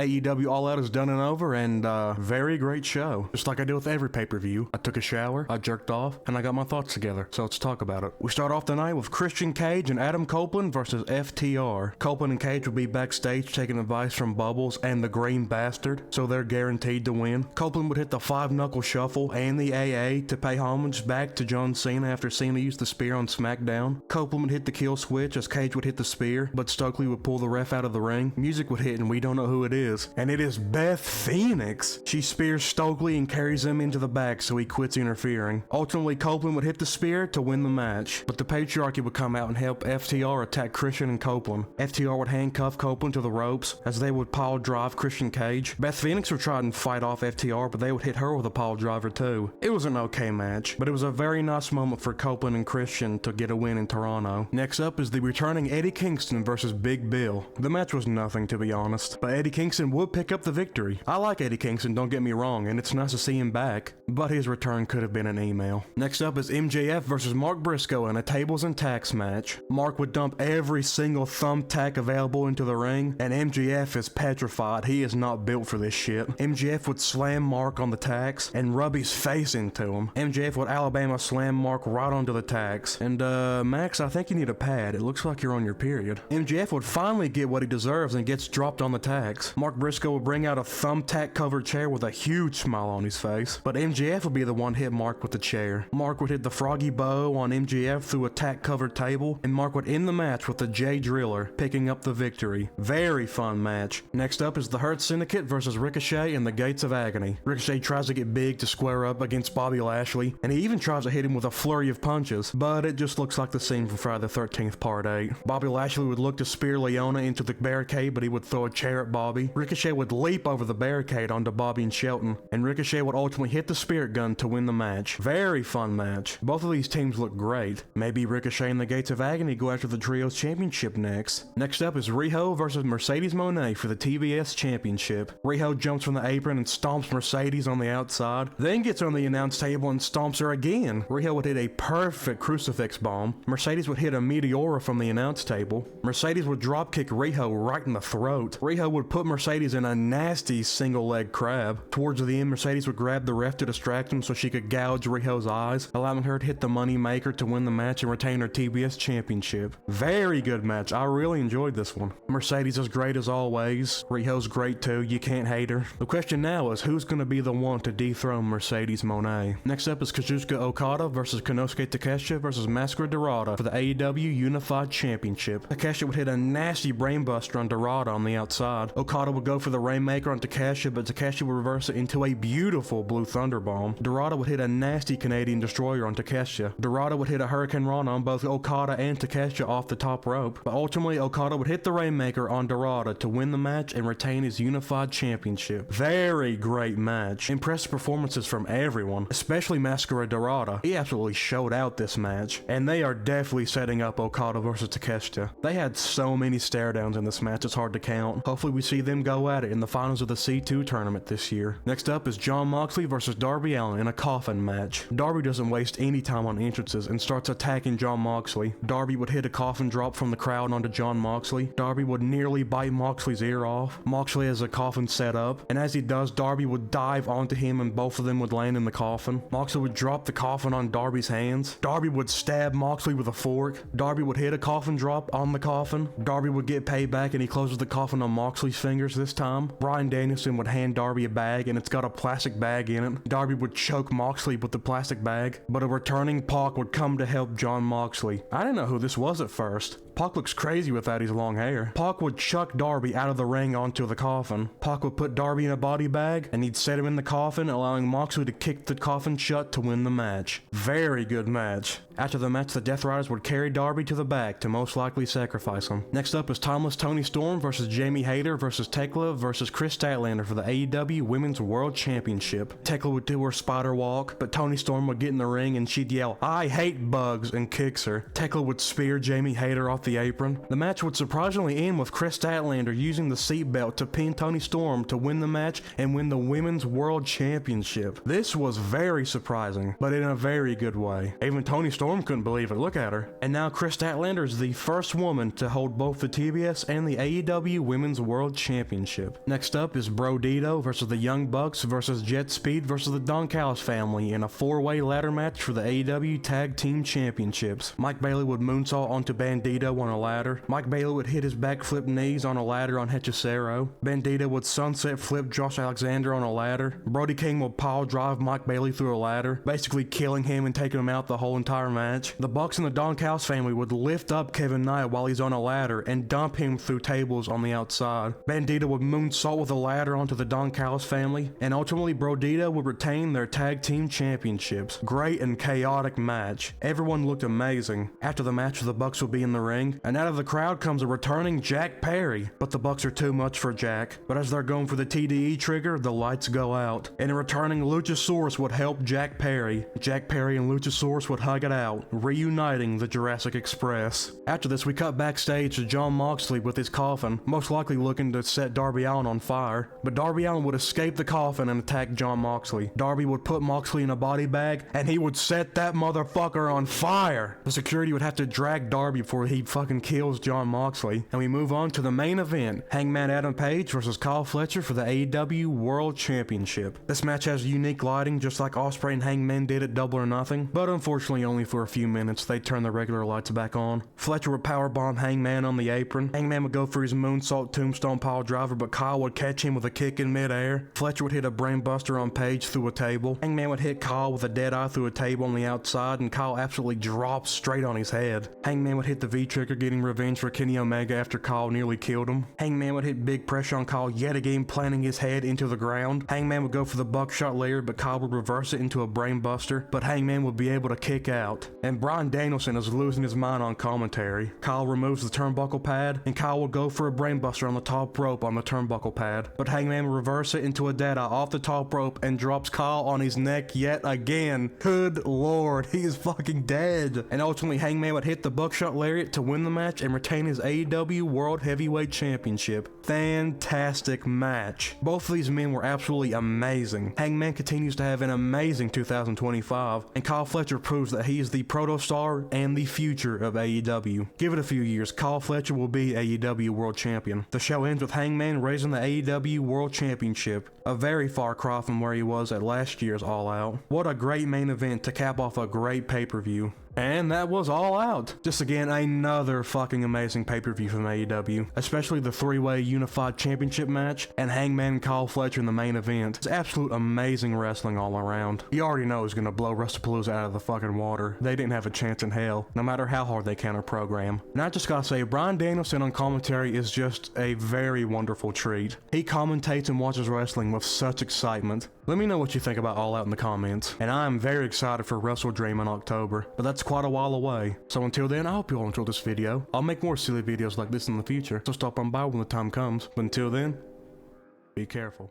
AEW All Out is done and over, and very great show. Just like I do with every pay-per-view. I took a shower, I jerked off, and I got my thoughts together, so let's talk about it. We start off the night with Christian Cage and Adam Copeland versus FTR. Copeland and Cage will be backstage taking advice from Bubbles and the Green Bastard, so they're guaranteed to win. Copeland would hit the 5-knuckle shuffle and the AA to pay homage back to John Cena after Cena used the spear on SmackDown. Copeland would hit the kill switch as Cage would hit the spear, but Stokely would pull the ref out of the ring. Music would hit and we don't know who it is. And it is Beth Phoenix. She spears Stokely and carries him into the back so he quits interfering. Ultimately, Copeland would hit the spear to win the match, but the Patriarchy would come out and help FTR attack Christian and Copeland. FTR would handcuff Copeland to the ropes as they would pile drive Christian Cage. Beth Phoenix would try and fight off FTR, but they would hit her with a pile driver too. It was an okay match, but it was a very nice moment for Copeland and Christian to get a win in Toronto. Next up is the returning Eddie Kingston versus Big Bill. The match was nothing, to be honest, but Eddie Kingston would pick up the victory. I like Eddie Kingston, don't get me wrong, and it's nice to see him back, but his return could have been an email. Next up is MJF versus Mark Briscoe in a tables and tacks match. Mark would dump every single thumbtack available into the ring, and MJF is petrified. He is not built for this shit. MJF would slam Mark on the tacks and rub his face into him. MJF would Alabama slam Mark right onto the tacks. And Max, I think you need a pad. It looks like you're on your period. MJF would finally get what he deserves and gets dropped on the tacks. Mark Briscoe would bring out a thumbtack covered chair with a huge smile on his face, but MJF would be the one to hit Mark with the chair. Mark would hit the froggy bow on MJF through a tack covered table, and Mark would end the match with the J Driller picking up the victory. Very fun match. Next up is the Hurt Syndicate versus Ricochet in the Gates of Agony. Ricochet tries to get big to square up against Bobby Lashley, and he even tries to hit him with a flurry of punches, but it just looks like the scene from Friday the 13th Part 8. Bobby Lashley would look to spear Leona into the barricade, but he would throw a chair at Bobby. Ricochet would leap over the barricade onto Bobby and Shelton, and Ricochet would ultimately hit the spirit gun to win the match. Very fun match. Both of these teams look great. Maybe Ricochet and the Gates of Agony go after the Trios Championship next. Next up is Riho versus Mercedes Mone for the TBS Championship. Riho jumps from the apron and stomps Mercedes on the outside, then gets on the announce table and stomps her again. Riho would hit a perfect crucifix bomb. Mercedes would hit a Meteora from the announce table. Mercedes would dropkick Riho right in the throat. Riho would put Mercedes in a nasty single leg crab. Towards the end, Mercedes would grab the ref to distract him so she could gouge Riho's eyes, allowing her to hit the Money Maker to win the match and retain her TBS Championship. Very good match. I really enjoyed this one. Mercedes is great as always. Riho's great too. You can't hate her. The question now is who's going to be the one to dethrone Mercedes Mone. Next up is Kazuchika Okada versus Konosuke Takeshita versus Máscara Dorada for the AEW Unified Championship. Takeshita would hit a nasty brainbuster on Dorada on the outside. Okada would go for the Rainmaker on Takeshita, but Takeshita would reverse it into a beautiful Blue Thunder Bomb. Dorada would hit a nasty Canadian Destroyer on Takeshita. Dorada would hit a Hurricane Rana on both Okada and Takeshita off the top rope, but ultimately Okada would hit the Rainmaker on Dorada to win the match and retain his Unified Championship. Very great match. Impressive performances from everyone, especially Máscara Dorada. He absolutely showed out this match, and they are definitely setting up Okada versus Takeshita. They had so many stare downs in this match, it's hard to count. Hopefully we see them go at it in the finals of the C2 tournament this year. Next up is Jon Moxley versus Darby Allin in a coffin match. Darby doesn't waste any time on entrances and starts attacking Jon Moxley. Darby would hit a coffin drop from the crowd onto Jon Moxley. Darby would nearly bite Moxley's ear off. Moxley has a coffin set up, and as he does, Darby would dive onto him and both of them would land in the coffin. Moxley would drop the coffin on Darby's hands. Darby would stab Moxley with a fork. Darby would hit a coffin drop on the coffin. Darby would get payback and he closes the coffin on Moxley's fingers this time. Bryan Danielson would hand Darby a bag and it's got a plastic bag in it. Darby would choke Moxley with the plastic bag, but a returning Pac would come to help Jon Moxley. I didn't know who this was at first. Pac looks crazy without his long hair. Pac would chuck Darby out of the ring onto the coffin. Pac would put Darby in a body bag and he'd set him in the coffin, allowing Moxley to kick the coffin shut to win the match. Very good match. After the match, the Death Riders would carry Darby to the back to most likely sacrifice him. Next up is Timeless Toni Storm versus Jamie Hayter versus Thekla versus Kris Statlander for the AEW Women's World Championship. Thekla would do her spider walk, but Toni Storm would get in the ring and she'd yell, "I hate bugs," and kicks her. Thekla would spear Jamie Hayter off the apron. The match would surprisingly end with Kris Statlander using the seatbelt to pin Toni Storm to win the match and win the Women's World Championship. This was very surprising, but in a very good way. Even Toni Storm couldn't believe it. Look at her. And now Kris Statlander is the first woman to hold both the TBS and the AEW Women's World Championship. Championship. Next up is Brodido versus the Young Bucks versus Jetspeed versus the Don Callis family in a 4-way ladder match for the AEW Tag Team Championships. Mike Bailey would moonsault onto Bandito on a ladder. Mike Bailey would hit his backflip knees on a ladder on Hechicero. Bandito would sunset flip Josh Alexander on a ladder. Brody King would pile drive Mike Bailey through a ladder, basically killing him and taking him out the whole entire match. The Bucks and the Don Callis family would lift up Kevin Knight while he's on a ladder and dump him through tables on the outside. Bandito would moonsault with a ladder onto the Don Callis family, and ultimately Brodido would retain their tag team championships. Great and chaotic match. Everyone looked amazing. After the match, the Bucks would be in the ring, and out of the crowd comes a returning Jack Perry, but the Bucks are too much for Jack. But as they're going for the TDE trigger, the lights go out, and a returning Luchasaurus would help Jack Perry. Jack Perry and Luchasaurus would hug it out, reuniting the Jurassic Express. After this, we cut backstage to Jon Moxley with his coffin, most likely looking to set Darby Allin on fire, but Darby Allin would escape the coffin and attack Jon Moxley. Darby would put Moxley in a body bag, and he would set that motherfucker on fire. The security would have to drag Darby before he fucking kills Jon Moxley. And we move on to the main event, Hangman Adam Page versus Kyle Fletcher for the AEW World Championship. This match has unique lighting just like Ospreay and Hangman did at Double or Nothing, but unfortunately only for a few minutes. They turned the regular lights back on. Fletcher would powerbomb Hangman on the apron. Hangman would go for his moonsault tombstone pile driver, but Kyle would catch him with a kick in midair. Fletcher would hit a brainbuster on Page through a table. Hangman would hit Kyle with a dead eye through a table on the outside, and Kyle absolutely drops straight on his head. Hangman would hit the V-trigger, getting revenge for Kenny Omega after Kyle nearly killed him. Hangman would hit big pressure on Kyle yet again, planting his head into the ground. Hangman would go for the buckshot layer, but Kyle would reverse it into a brainbuster, but Hangman would be able to kick out. And Bryan Danielson is losing his mind on commentary. Kyle removes the turnbuckle pad, and Kyle will go for a brainbuster on the top rope on the turnbuckle pad, but Hangman will reverse it into a dead eye off the top rope and drops Kyle on his neck yet again. Good lord, he is fucking dead. And ultimately Hangman would hit the buckshot lariat to win the match and retain his AEW World Heavyweight Championship. Fantastic match. Both of these men were absolutely amazing. Hangman continues to have an amazing 2025, and Kyle Fletcher proves that he is the protostar and the future of AEW. Give it a few years, Kyle Fletcher will be AEW World Champion. The show ends with Hangman raising the AEW World Championship, a very far cry from where he was at last year's All Out. What a great main event to cap off a great pay-per-view. And that was All Out. Just again, another fucking amazing pay-per-view from AEW, especially the 3-way unified championship match and Hangman and Kyle Fletcher in the main event. It's absolute amazing wrestling all around. You already know it's gonna blow WrestlePalooza out of the fucking water. They didn't have a chance in hell, no matter how hard they counter-program. And I just gotta say, Bryan Danielson on commentary is just a very wonderful treat. He commentates and watches wrestling with such excitement. Let me know what you think about All Out in the comments, and I am very excited for Wrestle Dream in October, but that's quite a while away. So until then, I hope you all enjoyed this video. I'll make more silly videos like this in the future, so stop on by when the time comes. But until then, be careful.